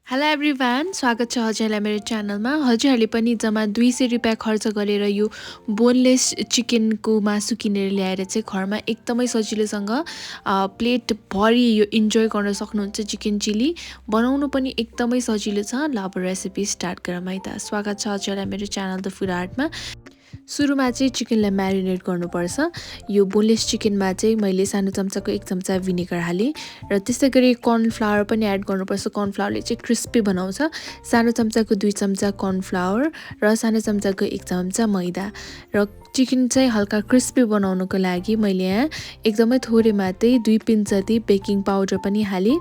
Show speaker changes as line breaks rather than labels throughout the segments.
Hello everyone, स्वागत छ हजुरलाई मेरो च्यानलमा। हजुरहरूले पनि जम्मा 200 रुपियाँ खर्च गरेर यो बोनलेस चिकनको मासु किनेर ल्याएर चाहिँ घरमा एकदमै सजिलोसँग प्लेटभरि यो इन्जोय गर्न सक्नुहुन्छ। चिकन चिल्ली बनाउनु पनि एकदमै सजिलो छ। ल अब रेसिपी स्टार्ट गरौँ है त। स्वागत छ हजुरलाई मेरो च्यानल द फुड आर्टमा। सुरुमा चाहिँ चिकनलाई म्यारिनेट गर्नुपर्छ। यो बोनलेस चिकनमा चाहिँ मैले सानो चम्चाको 1 चम्चा भिनेगर हालेँ र त्यसै गरी कर्नफ्लावर पनि एड गर्नुपर्छ। कर्नफ्लावरले चाहिँ क्रिस्पी बनाउँछ। सानो चम्चाको 2 चम्चा कर्नफ्लावर र सानो चम्चाको 1 चम्चा मैदा र चिकन चाहिँ हल्का क्रिस्पी बनाउनको लागि मैले यहाँ एकदमै थोरै मात्रै 2 पिन्च जति बेकिङ पाउडर पनि हालेँ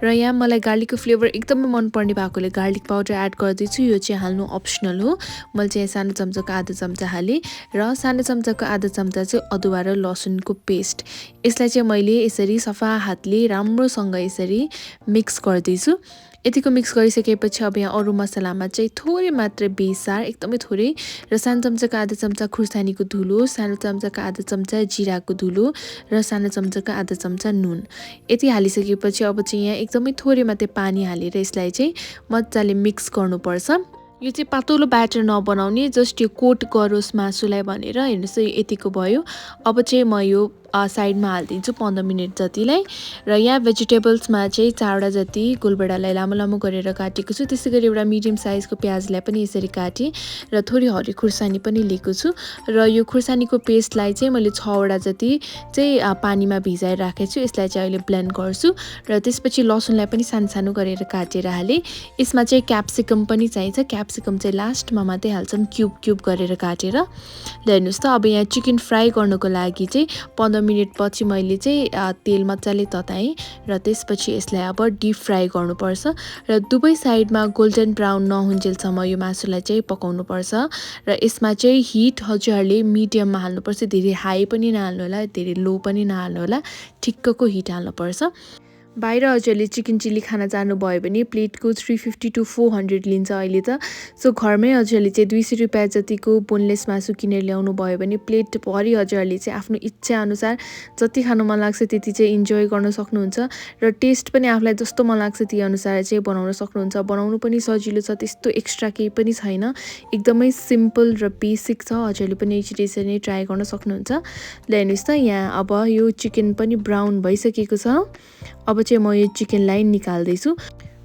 र यहाँ मलाई गार्लिकको फ्लेभर एकदमै मनपर्ने भएकोले गार्लिक पाउडर एड गर्दैछु। यो चाहिँ हाल्नु अप्सनल हो। मैले चाहिँ सानो चम्चाको आधा चम्चा हालेँ र सानो चम्चाको आधा चम्चा चाहिँ अदुवा र लसुनको पेस्ट। यसलाई चाहिँ मैले यसरी सफा हातले राम्रोसँग यसरी मिक्स गर्दैछु। यतिको मिक्स गरिसकेपछि अब यहाँ अरू मसलामा चाहिँ थोरै मात्र बेसार, एकदमै थोरै, र सानो चम्चाको आधा चम्चा खुर्सानीको धुलो, सानो चम्चाको आधा चम्चा जिराको धुलो र सानो चम्चाको आधा चम्चा नुन। यति हालिसकेपछि अब चाहिँ यहाँ एकदमै थोरै मात्रै पानी हालेर यसलाई चाहिँ मजाले मिक्स गर्नुपर्छ। यो चाहिँ पातलो ब्याटर नबनाउने, जस्ट यो कोट गरोस् मासुलाई भनेर। हेर्नुहोस् यतिको भयो। अब चाहिँ म यो साइडमा हालिदिन्छु 15 मिनट जतिलाई। र यहाँ भेजिटेबल्समा चाहिँ 4वटा जति गोलभेडालाई लामो लामो गरेर काटेको छु। त्यसै गरी एउटा मिडियम साइजको प्याजलाई पनि यसरी काटेँ र थोरै हरियो खुर्सानी पनि लिएको छु। र यो खुर्सानीको पेस्टलाई चाहिँ मैले 6वटा जति चाहिँ पानीमा भिजाएर राखेको छु। यसलाई चाहिँ अहिले ब्लेन्ड गर्छु र त्यसपछि लसुनलाई पनि सानो सानो गरेर काटेर हालेँ। यसमा चाहिँ क्याप्सिकम पनि चाहिन्छ। क्याप्सिकम चाहिँ लास्टमा मात्रै हाल्छौँ, क्युब क्युब गरेर काटेर। हेर्नुहोस् त, अब यहाँ चिकन फ्राई गर्नको लागि चाहिँ 15 मिनट पछि मैले चाहिँ तेल मजाले तताएँ र त्यसपछि यसलाई अब डिप फ्राई गर्नुपर्छ र दुवै साइडमा गोल्डन ब्राउन नहुन्जेलसम्म यो मासुलाई चाहिँ पकाउनुपर्छ। र यसमा चाहिँ हिट हजुरहरूले मिडियममा हाल्नुपर्छ। धेरै हाई पनि नहाल्नु होला, धेरै लो पनि नहाल्नु होला, ठिक्कको हिट हाल्नुपर्छ। बाहिर हजुरहरूले चिकन चिल्ली खाना जानुभयो भने प्लेटको 350 to 400 लिन्छ अहिले त। सो घरमै हजुरहरूले चाहिँ 200 रुपियाँ जतिको बोनलेस मासु किनेर ल्याउनु भयो भने प्लेटभरि हजुरहरूले चाहिँ आफ्नो इच्छाअनुसार जति खानु मन लाग्छ त्यति चाहिँ इन्जोय गर्न सक्नुहुन्छ र टेस्ट पनि आफूलाई जस्तो मन लाग्छ त्यही अनुसार चाहिँ बनाउन सक्नुहुन्छ। बनाउनु पनि सजिलो छ, त्यस्तो एक्स्ट्रा केही पनि छैन, एकदमै सिम्पल र बेसिक छ। हजुरहरूले पनि यसरी नै ट्राई गर्न सक्नुहुन्छ। ल हेर्नुहोस् त, यहाँ अब यो चिकन पनि ब्राउन भइसकेको छ। अब चाहिँ म यो चिकनलाई निकाल्दैछु।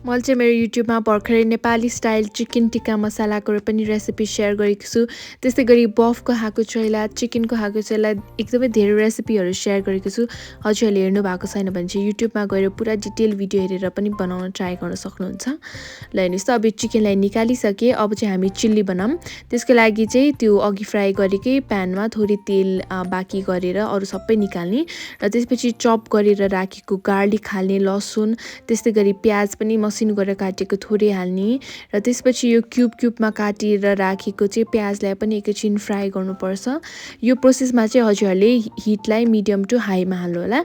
मैले चाहिँ मेरो युट्युबमा भर्खरै नेपाली स्टाइल चिकन टिक्का मसालाको पनि रेसिपी सेयर गरेको छु। त्यस्तै गरी बफको खाएको छैला, चिकनको खाएको छैला, एकदमै धेरै रेसिपीहरू सेयर गरेको छु। हजुरहरूले हेर्नु भएको छैन भने चाहिँ युट्युबमा गएर पुरा डिटेल भिडियो हेरेर पनि बनाउन ट्राई गर्न सक्नुहुन्छ। ल हेर्नुहोस् त, अब चिकनलाई निकालिसकेँ। अब चाहिँ हामी चिल्ली बनाऊँ। त्यसको लागि चाहिँ त्यो अघि फ्राई गरेकै प्यानमा थोरै तेल बाँकी गरेर अरू सबै निकाल्ने र त्यसपछि चप गरेर राखेको गार्लिक हाल्ने, लसुन, त्यस्तै गरी प्याज पनि मसिनो गरेर काटेको थोरै हाल्ने र त्यसपछि यो क्युब क्युबमा काटेर राखेको चाहिँ प्याजलाई पनि एकैछिन फ्राई गर्नुपर्छ। यो प्रोसेसमा चाहिँ हजुरहरूले हिटलाई मिडियम टु हाईमा हाल्नु होला।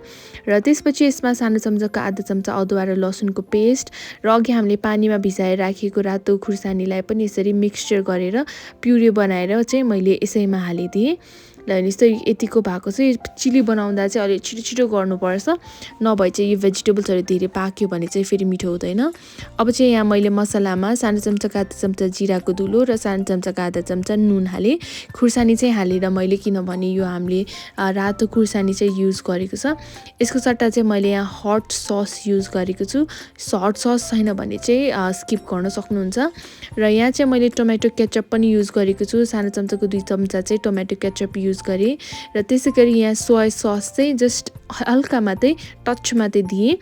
र त्यसपछि यसमा सानो चम्चाको आधा चम्चा अदुवा र लसुनको पेस्ट र अघि हामीले पानीमा भिजाएर राखेको रातो खुर्सानीलाई पनि यसरी मिक्सचर गरेर प्युरी बनाएर चाहिँ मैले यसैमा हालिदिएँ। ल हेर्नुहोस् त, यतिको भएको चाहिँ चिल्ली बनाउँदा चाहिँ अलिक छिटो छिटो गर्नुपर्छ, नभए चाहिँ यो भेजिटेबल्सहरू धेरै पाक्यो भने चाहिँ फेरि मिठो हुँदैन। अब चाहिँ यहाँ मैले मसलामा सानो चम्चाको आधा चम्चा जिराको धुलो र सानो चम्चाको आधा चम्चा नुन हालेँ। खुर्सानी चाहिँ हालेर मैले, किनभने यो हामीले रातो खुर्सानी चाहिँ युज गरेको छ। यसको सट्टा चाहिँ मैले यहाँ हट सस युज गरेको छु। हट सस छैन भने चाहिँ स्किप गर्न सक्नुहुन्छ। र यहाँ चाहिँ मैले टोमेटो केचप पनि युज गरेको छु। सानो चम्चाको 2 चम्चा चाहिँ टोमेटो केचप युज गरेँ र त्यसै गरी यहाँ सोया सस चाहिँ जस्ट हल्का मात्रै, टच मात्रै दिएँ।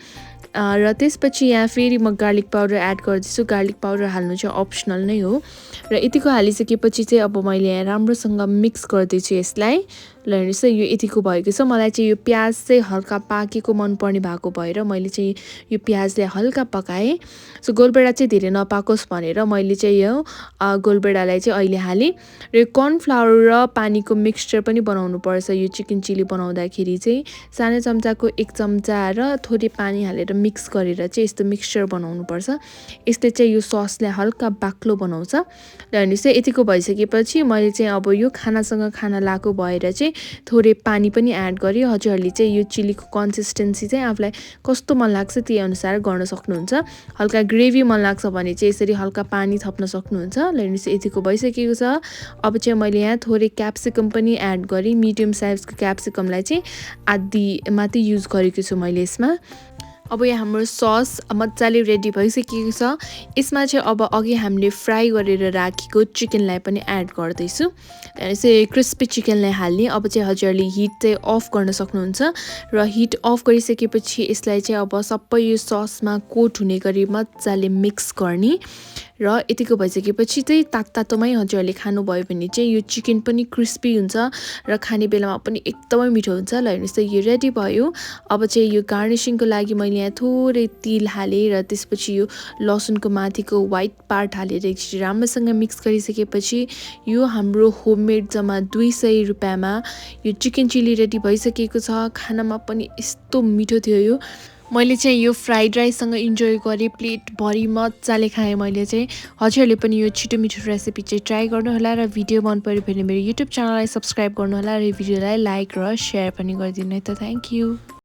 र त्यसपछि यहाँ फेरि म गार्लिक पाउडर एड गर्दैछु। गार्लिक पाउडर हाल्नु चाहिँ अप्सनल नै हो। र यतिको हालिसकेपछि चाहिँ अब मैले यहाँ राम्रोसँग मिक्स गर्दैछु यसलाई। ल हेर्नुहोस् त, यो यतिको भएको छ। मलाई चाहिँ यो प्याज चाहिँ हल्का पाकेको मनपर्ने भएको भएर मैले चाहिँ यो प्याजलाई हल्का पकाएँ। सो गोलभेडा चाहिँ धेरै नपाकोस् भनेर मैले चाहिँ यो गोलभेडालाई चाहिँ अहिले हालेँ। र यो कर्नफ्लावर र पानीको मिक्सचर पनि बनाउनुपर्छ। यो चिकन चिल्ली बनाउँदाखेरि चाहिँ सानो चम्चाको 1 चम्चा र थोरै पानी हालेर मिक्स गरेर चाहिँ यस्तो मिक्सचर बनाउनुपर्छ। यसले चाहिँ यो ससलाई हल्का बाक्लो बनाउँछ। र हेर्नुहोस् त, यतिको भइसकेपछि मैले चाहिँ अब यो खानासँग खाना लाएको भएर चाहिँ चाहिँ थोरै पानी पनि एड गरी हजुरहरूले चाहिँ यो चिल्लीको कन्सिस्टेन्सी चाहिँ आफूलाई कस्तो मन लाग्छ त्यही अनुसार गर्न सक्नुहुन्छ। हल्का ग्रेभी मन लाग्छ भने चाहिँ यसरी हल्का पानी थप्न सक्नुहुन्छ। हेर्नुहोस् यतिको भइसकेको छ। अब चाहिँ मैले यहाँ थोरै क्याप्सिकम पनि एड गरी मिडियम साइजको क्याप्सिकमलाई चाहिँ आधी मात्रै युज गरेको छु मैले यसमा। अब यहाँ हाम्रो सस मजाले रेडी भइसकेको छ। यसमा चाहिँ अब अघि हामीले फ्राई गरेर राखेको चिकनलाई पनि एड गर्दैछु। त्यसै क्रिस्पी चिकनलाई हाल्ने। अब चाहिँ हजुरहरूले हिट चाहिँ अफ गर्न सक्नुहुन्छ र हिट अफ गरिसकेपछि यसलाई चाहिँ अब सबै यो ससमा कोट हुने गरी मजाले मिक्स गर्ने र यतिको भइसकेपछि चाहिँ तातोमै हजुरहरूले खानुभयो भने चाहिँ यो चिकन पनि क्रिस्पी हुन्छ र खाने बेलामा पनि एकदमै मिठो हुन्छ। ल हेर्नुहोस् त यो रेडी भयो। अब चाहिँ यो गार्निसिङको लागि मैले यहाँ थोरै तिल हालेँ र त्यसपछि यो लसुनको माथिको व्हाइट पार्ट हालेर एकचोटि राम्रोसँग मिक्स गरिसकेपछि यो हाम्रो होममेड जम्मा 200 रुपियाँमा यो चिकन चिल्ली रेडी भइसकेको छ। खानामा पनि यस्तो मिठो थियो यो। मैले चाहिँ यो फ्राइड राइससँग इन्जोय गरेँ, प्लेट भरि मजाले खाएँ मैले चाहिँ। हजुरहरूले पनि यो छिटो मिठो रेसिपी चाहिँ ट्राई गर्नुहोला र भिडियो मन पऱ्यो भने मेरो युट्युब च्यानललाई सब्सक्राइब गर्नुहोला र भिडियोलाई लाइक र सेयर पनि गरिदिनु है त। Thank you.